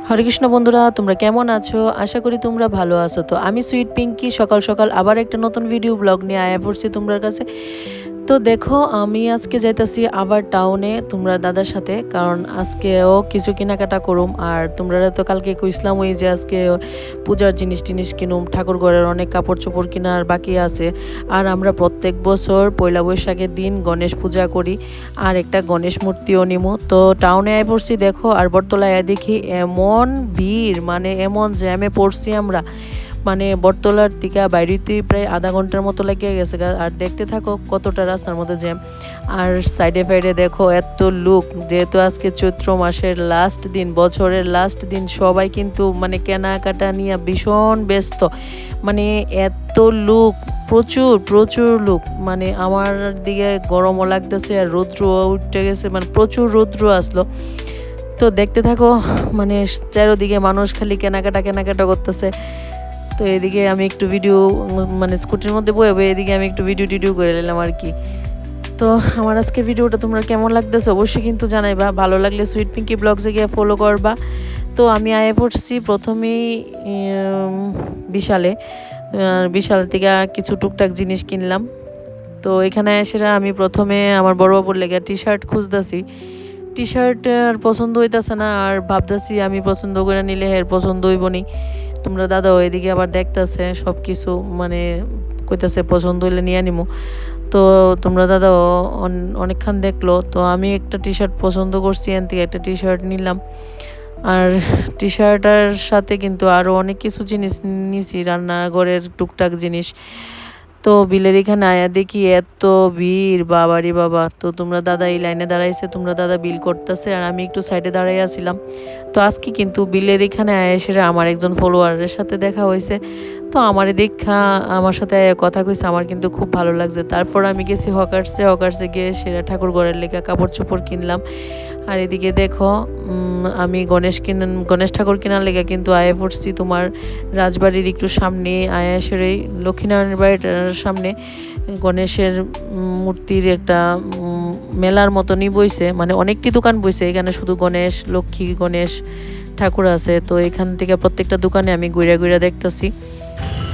হরে কৃষ্ণ বন্ধুরা, তোমরা কেমন আছো? আশা করি তোমরা ভালো আছো। তো আমি সুইট পিঙ্কি সকাল সকাল আবার একটা নতুন ভিডিও ব্লগ নিয়ে আয়া পড়ছি তোমার কাছে। তো দেখো, আমি আজকে যাইতাছি আবার টাউনে তোমরা দাদার সাথে, কারণ আজকেও কিছু কেনাকাটা করুম। আর তোমরা তো কালকে কইছিলাম ওই যে আজকে পূজার জিনিস টিনিস কিনুম, ঠাকুর ঘরের অনেক কাপড় চোপড় কেনার বাকি আছে। আর আমরা প্রত্যেক বছর পয়লা বৈশাখের দিন গণেশ পূজা করি, আর একটা গণেশ মূর্তিও নিমু। তো টাউনে আয় পড়ছি দেখো, আর বটতলায় দেখি এমন ভিড়, মানে এমন জ্যামে পড়ছি আমরা, মানে বটতলার দিকে বাইরেতেই প্রায় আধা ঘন্টার মতো লেগে গেছে। আর দেখতে থাকো কতটা রাস্তার মধ্যে জ্যাম। আর সাইডে ফাইডে দেখো এত লোক, যেহেতু আজকে চৈত্র মাসের লাস্ট দিন, বছরের লাস্ট দিন, সবাই কিন্তু মানে কেনাকাটা নিয়ে ভীষণ ব্যস্ত। মানে এত লোক, প্রচুর প্রচুর লোক, মানে আমার দিকে গরমও লাগতেছে আর রৌদ্র উঠে গেছে, মানে প্রচুর রৌদ্র আসলো। তো দেখতে থাকো, মানে চারোদিকে মানুষ খালি কেনাকাটা করতেছে। তো এদিকে আমি একটু ভিডিও, মানে স্কুটির মধ্যে বয়ে এদিকে আমি একটু ভিডিও করে নিলাম আর কি। তো আমার আজকের ভিডিওটা তোমরা কেমন লাগতেছে অবশ্যই কিন্তু জানাইবা। ভালো লাগলে সুইট পিঙ্কি ব্লগসে গিয়ে ফলো করবা। তো আমি আয়ে পড়ছি প্রথমেই বিশালে। বিশাল থেকে কিছু টুকটাক জিনিস কিনলাম। তো এখানে এসে আমি প্রথমে আমার বড় বাবুর লেগে টি শার্ট খুঁজতেছি। টি শার্ট আর পছন্দ হইতেছে না, আর ভাবতেছি আমি পছন্দ করে নিলে এর পছন্দ হইব নি। তোমরা দাদা ওইদিকে আবার দেখতেছে সব কিছু, মানে কইতাছে পছন্দ হইলে নিয়ে নিমো। তো তোমরা দাদা অনেকক্ষণ দেখলো। তো আমি একটা টি শার্ট পছন্দ করছি, এন থেকে একটা টি শার্ট নিলাম। আর টি শার্টার সাথে কিন্তু আরও অনেক কিছু জিনিস নিছি, রান্নাঘরের টুকটাক জিনিস। তো বিলের এখানে আয়া দেখি এত ভিড়, বাবারি বাবা। তো তোমরা দাদা এই লাইনে দাঁড়াইছে, তোমরা দাদা বিল করতেছে, আর আমি একটু সাইডে দাঁড়াই আসছিলাম। তো আজকে কিন্তু বিলের এখানে আয়া এসে আমার একজন ফলোয়ারের সাথে দেখা হয়েছে। তো আমারে দেখা আমার সাথে কথা কইছে, আমার কিন্তু খুব ভালো লাগছে। তারপর আমি গেছি হকার্সে গিয়ে সেরা ঠাকুর ঘরের লেখা কাপড় চোপড় কিনলাম। আর এদিকে দেখো, আমি গণেশ ঠাকুর কেনার লেগে কিন্তু আয়া পড়ছি তোমার রাজবাড়ির একটু সামনে, আয়াসের এই লক্ষ্মীনারায়ণের বাড়ির সামনে গণেশের মূর্তির একটা মেলার মতনই বইছে, মানে অনেকটি দোকান বইছে এখানে, শুধু গণেশ, লক্ষ্মী গণেশ ঠাকুর আছে। তো এখান থেকে প্রত্যেকটা দোকানে আমি ঘুরে দেখতেছি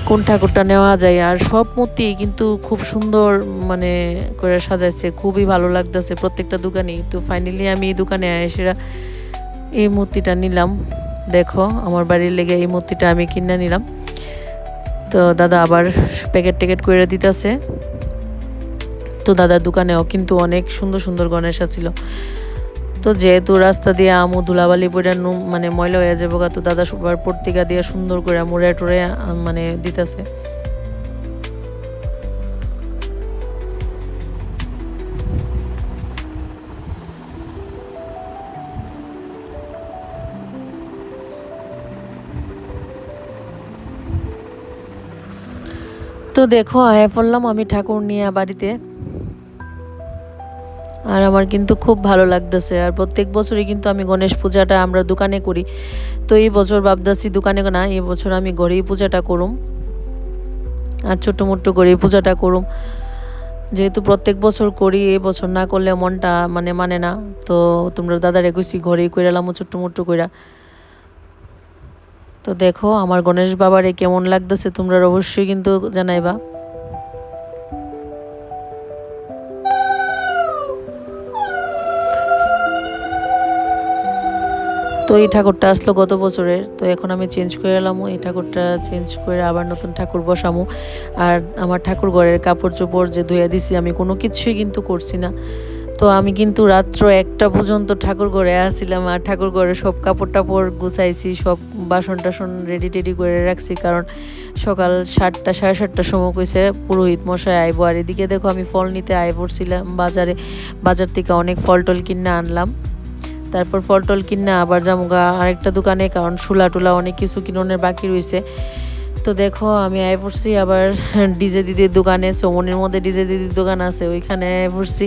কোন ঠাকুরটা নেওয়া যায়। আর সব মূর্তি কিন্তু খুব সুন্দর মানে করে সাজাইছে, খুবই ভালো লাগতেছে প্রত্যেকটা দোকানেই। তো ফাইনালি আমি এই দোকানে এসে এই মূর্তিটা নিলাম। দেখো আমার বাড়ির লেগে এই মূর্তিটা আমি কিনে নিলাম। তো দাদা আবার প্যাকেট করে দিতেছে। তো দাদার দোকানেও কিন্তু অনেক সুন্দর গণেশ ছিল। তো যেহেতু রাস্তা দিয়ে আমু ধুলাবালি পড়ে মানে ময়লা হয়ে যাবো, তো দাদা সবার পত্রিকা দিয়ে সুন্দর করে মুড়ে টুড়ে মানে দিতেছে। তো দেখো আয়া পড়লাম আমি ঠাকুর নিয়ে বাড়িতে। আর আমার কিন্তু খুব ভালো লাগতেছে। আর প্রত্যেক বছরই কিন্তু আমি গণেশ পূজাটা আমরা দোকানে করি। তো এই বছর ভাবতেছি দোকানে না, এই বছর আমি ঘরেই পূজাটা করুম, আর ছোট্ট মোট্ট ঘরেই পূজাটা করুম। যেহেতু প্রত্যেক বছর করি, এই বছর না করলে মনটা মানে না। তো তোমরা দাদারে কইছি ঘরেই কইরালাম ছোট্ট মোট্ট কইরা। তো দেখো আমার গণেশ বাবারে কেমন লাগতেছে তোমরা অবশ্যই কিন্তু জানাইবা। তো এই ঠাকুরটা আসলো গত বছরের, তো এখন আমি চেঞ্জ করে এলাম, এই ঠাকুরটা চেঞ্জ করে আবার নতুন ঠাকুর বসামু। আর আমার ঠাকুর ঘরের কাপড় চোপড় যে ধুয়ে দিছি আমি কোনো কিছুই কিন্তু করছি না। তো আমি কিন্তু রাত্র 1টা পর্যন্ত ঠাকুর ঘরে আসছিলাম, আর ঠাকুর ঘরে সব কাপড় টাপড় গুছাইছি, সব বাসন টাসন রেডি করে রাখছি, কারণ সকাল 7টা সাড়ে 7টার সময় কইছে পুরোহিত মশাই আইবো। আর এদিকে দেখো আমি ফল নিতে আয় পড়ছিলাম বাজার থেকে অনেক ফল টল কিনে আনলাম। তারপর ফল টল কিনে আবার যামুগা আরেকটা দোকানে, কারণ শুলা টুলা অনেক কিছু কিনোনের বাকি রয়েছে। তো দেখো আমি আয় পড়ছি আবার ডিজে দিদির দোকানে, চৌমনির মধ্যে ডিজে দিদির দোকান আছে, ওইখানে আয় পড়ছি।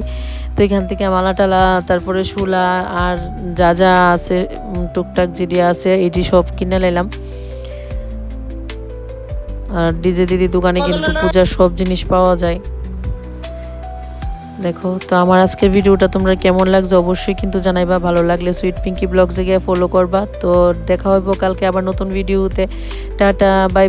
তো এখান থেকে মালা টালা, তারপরে শুলা আর যা আছে টুকটাক যেটি আছে এটি সব কিনে নিলাম। আর ডিজে দিদির দোকানে কিন্তু পূজার সব জিনিস পাওয়া যায়। দেখো তো আমার আজকের ভিডিওটা তোমরা কেমন লাগছে অবশ্যই কিন্তু জানাইবা, ভালো লাগলে সুইট পিঙ্কি ব্লগসে গিয়ে ফলো করবা। তো দেখা হইব কালকে আবার নতুন ভিডিওতে। Tata bye.